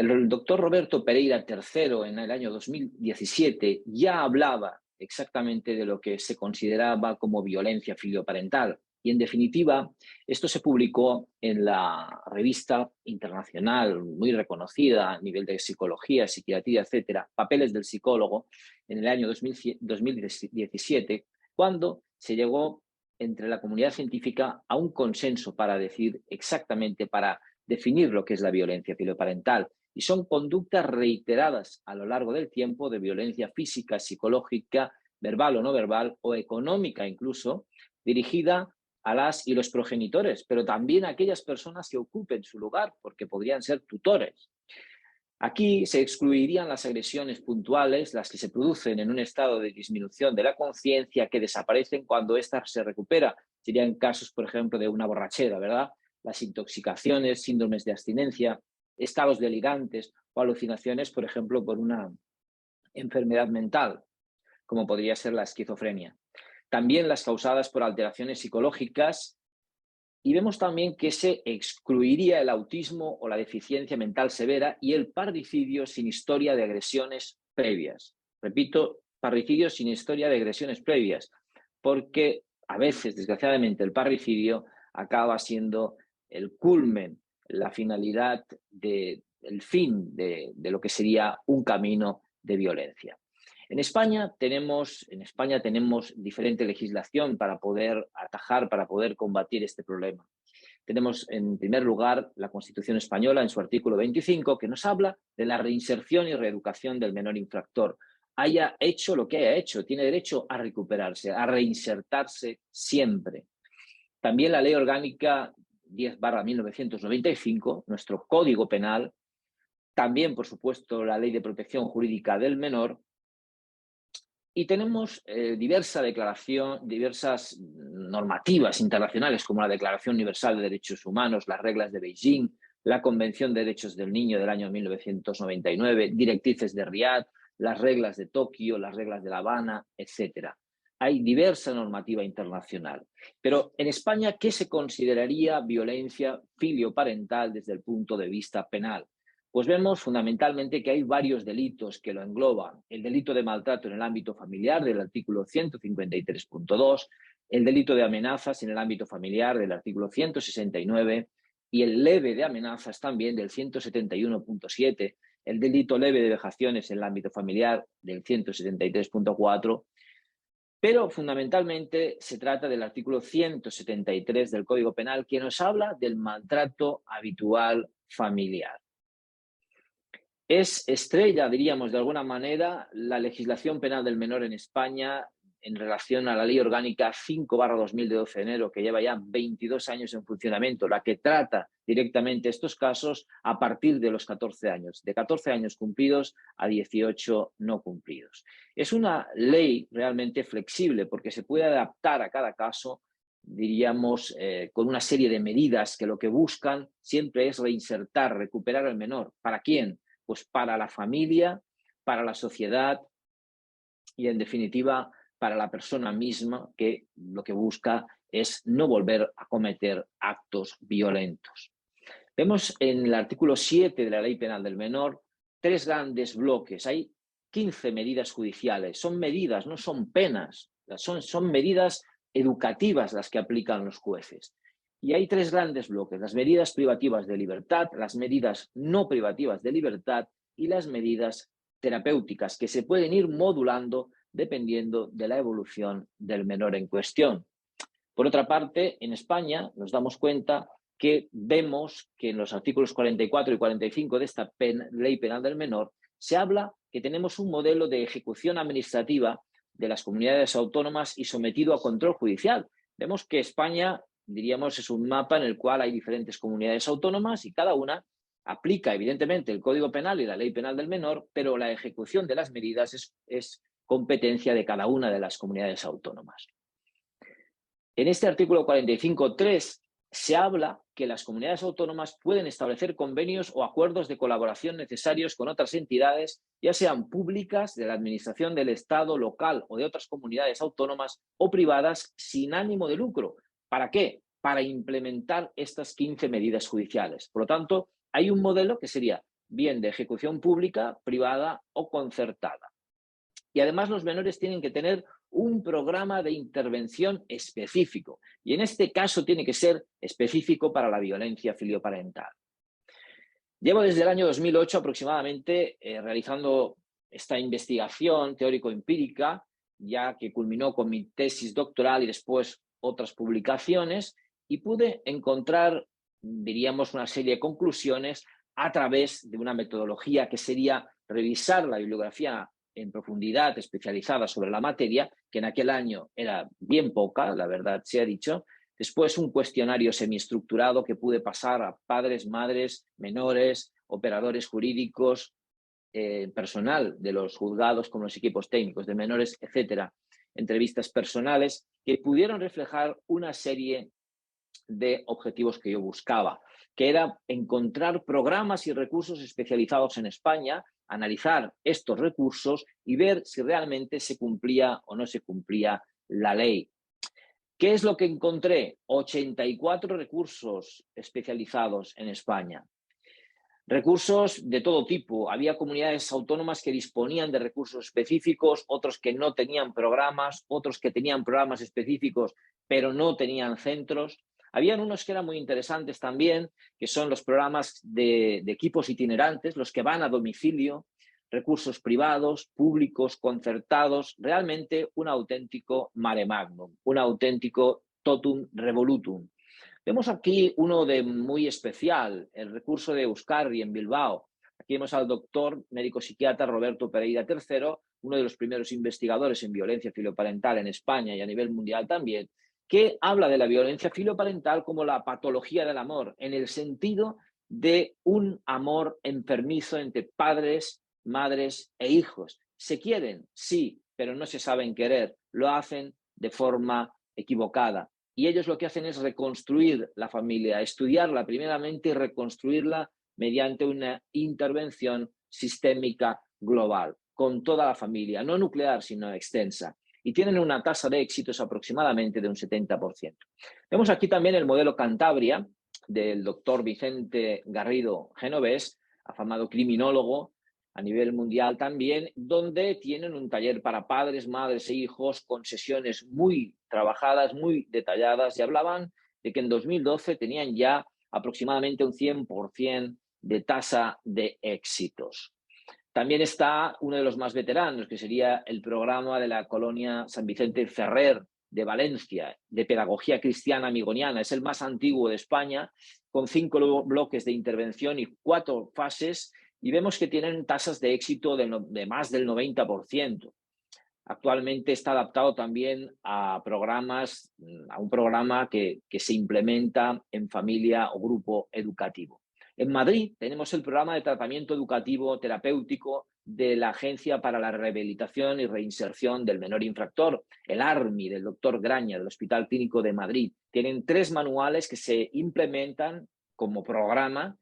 El doctor Roberto Pereira III, en el año 2017, ya hablaba exactamente de lo que se consideraba como violencia filioparental. Y, en definitiva, esto se publicó en la revista internacional muy reconocida a nivel de psicología, psiquiatría, etcétera, Papeles del psicólogo, en el año 2017, cuando se llegó entre la comunidad científica a un consenso para decir exactamente, para definir lo que es la violencia filioparental. Y son conductas reiteradas a lo largo del tiempo de violencia física, psicológica, verbal o no verbal, o económica incluso, dirigida a las y los progenitores, pero también a aquellas personas que ocupen su lugar, porque podrían ser tutores. Aquí se excluirían las agresiones puntuales, las que se producen en un estado de disminución de la conciencia, que desaparecen cuando ésta se recupera. Serían casos, por ejemplo, de una borrachera, ¿verdad? Las intoxicaciones, síndromes de abstinencia, estados delirantes o alucinaciones, por ejemplo, por una enfermedad mental, como podría ser la esquizofrenia. También las causadas por alteraciones psicológicas. Y vemos también que se excluiría el autismo o la deficiencia mental severa y el parricidio sin historia de agresiones previas. Repito, parricidio sin historia de agresiones previas, porque a veces, desgraciadamente, el parricidio acaba siendo el culmen, la finalidad, el fin de lo que sería un camino de violencia. En España tenemos diferente legislación para poder atajar, para poder combatir este problema. Tenemos, en primer lugar, la Constitución española en su artículo 25, que nos habla de la reinserción y reeducación del menor infractor. Haya hecho lo que haya hecho, tiene derecho a recuperarse, a reinsertarse siempre. También la Ley Orgánica 10/1995, nuestro Código Penal, también, por supuesto, la Ley de Protección Jurídica del Menor. Y tenemos diversas normativas internacionales, como la Declaración Universal de Derechos Humanos, las reglas de Beijing, la Convención de Derechos del Niño del año 1999, directrices de Riad, las reglas de Tokio, las reglas de La Habana, etc. Hay diversa normativa internacional. Pero en España, ¿qué se consideraría violencia filioparental desde el punto de vista penal? Pues vemos fundamentalmente que hay varios delitos que lo engloban. El delito de maltrato en el ámbito familiar del artículo 153.2, el delito de amenazas en el ámbito familiar del artículo 169 y el leve de amenazas también del 171.7, el delito leve de vejaciones en el ámbito familiar del 173.4, pero fundamentalmente se trata del artículo 173 del Código Penal, que nos habla del maltrato habitual familiar. Es estrella, diríamos de alguna manera, la legislación penal del menor en España en relación a la Ley Orgánica 5/2000 de 12 de enero, que lleva ya 22 años en funcionamiento, la que trata directamente estos casos a partir de los 14 años, de 14 años cumplidos a 18 no cumplidos. Es una ley realmente flexible porque se puede adaptar a cada caso, diríamos, con una serie de medidas que lo que buscan siempre es reinsertar, recuperar al menor. ¿Para quién? Pues para la familia, para la sociedad y, en definitiva, para la persona misma, que lo que busca es no volver a cometer actos violentos. Vemos en el artículo 7 de la Ley Penal del Menor 3 grandes bloques. Hay 15 medidas judiciales. Son medidas, no son penas. Son medidas educativas las que aplican los jueces. Y hay 3 grandes bloques: las medidas privativas de libertad, las medidas no privativas de libertad y las medidas terapéuticas, que se pueden ir modulando dependiendo de la evolución del menor en cuestión. Por otra parte, en España nos damos cuenta que vemos que en los artículos 44 y 45 de esta Ley Penal del Menor se habla que tenemos un modelo de ejecución administrativa de las comunidades autónomas y sometido a control judicial. Vemos que España, diríamos, es un mapa en el cual hay diferentes comunidades autónomas y cada una aplica, evidentemente, el Código Penal y la Ley Penal del Menor, pero la ejecución de las medidas es competencia de cada una de las comunidades autónomas. En este artículo 45.3 se habla que las comunidades autónomas pueden establecer convenios o acuerdos de colaboración necesarios con otras entidades, ya sean públicas, de la administración del Estado, local o de otras comunidades autónomas, o privadas sin ánimo de lucro. ¿Para qué? Para implementar estas 15 medidas judiciales. Por lo tanto, hay un modelo que sería bien de ejecución pública, privada o concertada. Y además los menores tienen que tener un programa de intervención específico. Y en este caso tiene que ser específico para la violencia filioparental. Llevo desde el año 2008 aproximadamente realizando esta investigación teórico-empírica, ya que culminó con mi tesis doctoral y después otras publicaciones, y pude encontrar, diríamos, una serie de conclusiones a través de una metodología que sería revisar la bibliografía en profundidad especializada sobre la materia, que en aquel año era bien poca, la verdad se ha dicho. Después un cuestionario semiestructurado que pude pasar a padres, madres, menores, operadores jurídicos, personal de los juzgados con los equipos técnicos de menores, etcétera. Entrevistas personales que pudieron reflejar una serie de objetivos que yo buscaba, que era encontrar programas y recursos especializados en España, analizar estos recursos y ver si realmente se cumplía o no se cumplía la ley. ¿Qué es lo que encontré? 84 recursos especializados en España. Recursos de todo tipo. Había comunidades autónomas que disponían de recursos específicos, otros que no tenían programas, otros que tenían programas específicos, pero no tenían centros. Habían unos que eran muy interesantes también, que son los programas de equipos itinerantes, los que van a domicilio, recursos privados, públicos, concertados, realmente un auténtico mare magnum, un auténtico totum revolutum. Vemos aquí uno de muy especial, el recurso de Euskarri en Bilbao. Aquí vemos al doctor médico psiquiatra Roberto Pereira III, uno de los primeros investigadores en violencia filoparental en España y a nivel mundial también, que habla de la violencia filoparental como la patología del amor, en el sentido de un amor enfermizo entre padres, madres e hijos. ¿Se quieren? Sí, pero no se saben querer. Lo hacen de forma equivocada. Y ellos lo que hacen es reconstruir la familia, estudiarla primeramente y reconstruirla mediante una intervención sistémica global, con toda la familia, no nuclear, sino extensa. Y tienen una tasa de éxitos aproximadamente de un 70%. Vemos aquí también el modelo Cantabria del doctor Vicente Garrido Genovés, afamado criminólogo a nivel mundial también, donde tienen un taller para padres, madres e hijos con sesiones muy trabajadas, muy detalladas, y hablaban de que en 2012 tenían ya aproximadamente un 100% de tasa de éxitos. También está uno de los más veteranos, que sería el programa de la colonia San Vicente Ferrer de Valencia, de pedagogía cristiana amigoniana. Es el más antiguo de España, con 5 bloques de intervención y 4 fases, y vemos que tienen tasas de éxito de más del 90%. Actualmente está adaptado también a programas, a un programa que se implementa en familia o grupo educativo. En Madrid tenemos el programa de tratamiento educativo terapéutico de la Agencia para la Rehabilitación y Reinserción del Menor Infractor, el ARMI, del doctor Graña, del Hospital Clínico de Madrid. Tienen 3 manuales que se implementan como programa,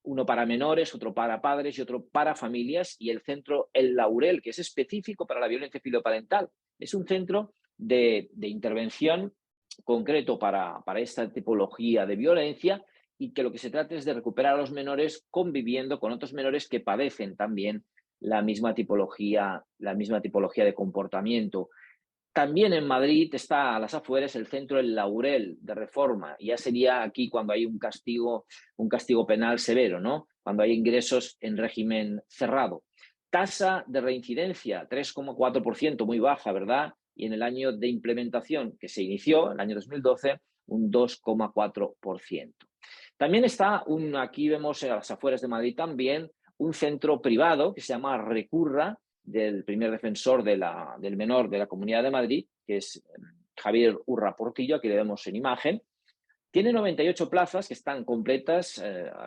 uno para menores, otro para padres y otro para familias, y el centro El Laurel, que es específico para la violencia filoparental. Es un centro de intervención concreto para esta tipología de violencia, y que lo que se trata es de recuperar a los menores conviviendo con otros menores que padecen también la misma tipología de comportamiento. También en Madrid está a las afueras el centro El Laurel de Reforma. Ya sería aquí cuando hay un castigo penal severo, ¿no? Cuando hay ingresos en régimen cerrado. Tasa de reincidencia, 3,4%, muy baja, ¿verdad? Y en el año de implementación que se inició, el año 2012, un 2,4%. También está aquí vemos a las afueras de Madrid también un centro privado que se llama Recurra, del primer defensor del menor de la Comunidad de Madrid, que es Javier Urra Portillo, aquí le vemos en imagen. Tiene 98 plazas que están completas,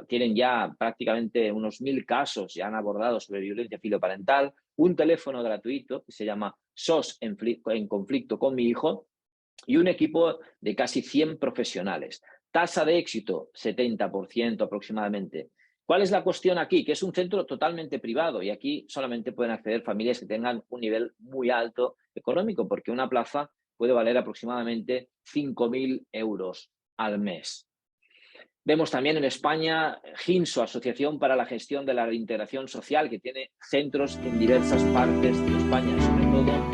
tienen ya prácticamente unos 1000 casos ya han abordado sobre violencia filoparental, un teléfono gratuito que se llama SOS en conflicto con mi hijo, y un equipo de casi 100 profesionales. Tasa de éxito, 70% aproximadamente. ¿Cuál es la cuestión aquí? Que es un centro totalmente privado, y aquí solamente pueden acceder familias que tengan un nivel muy alto económico, porque una plaza puede valer aproximadamente 5.000 euros al mes. Vemos también en España GINSO, Asociación para la Gestión de la Reintegración Social, que tiene centros en diversas partes de España, sobre todo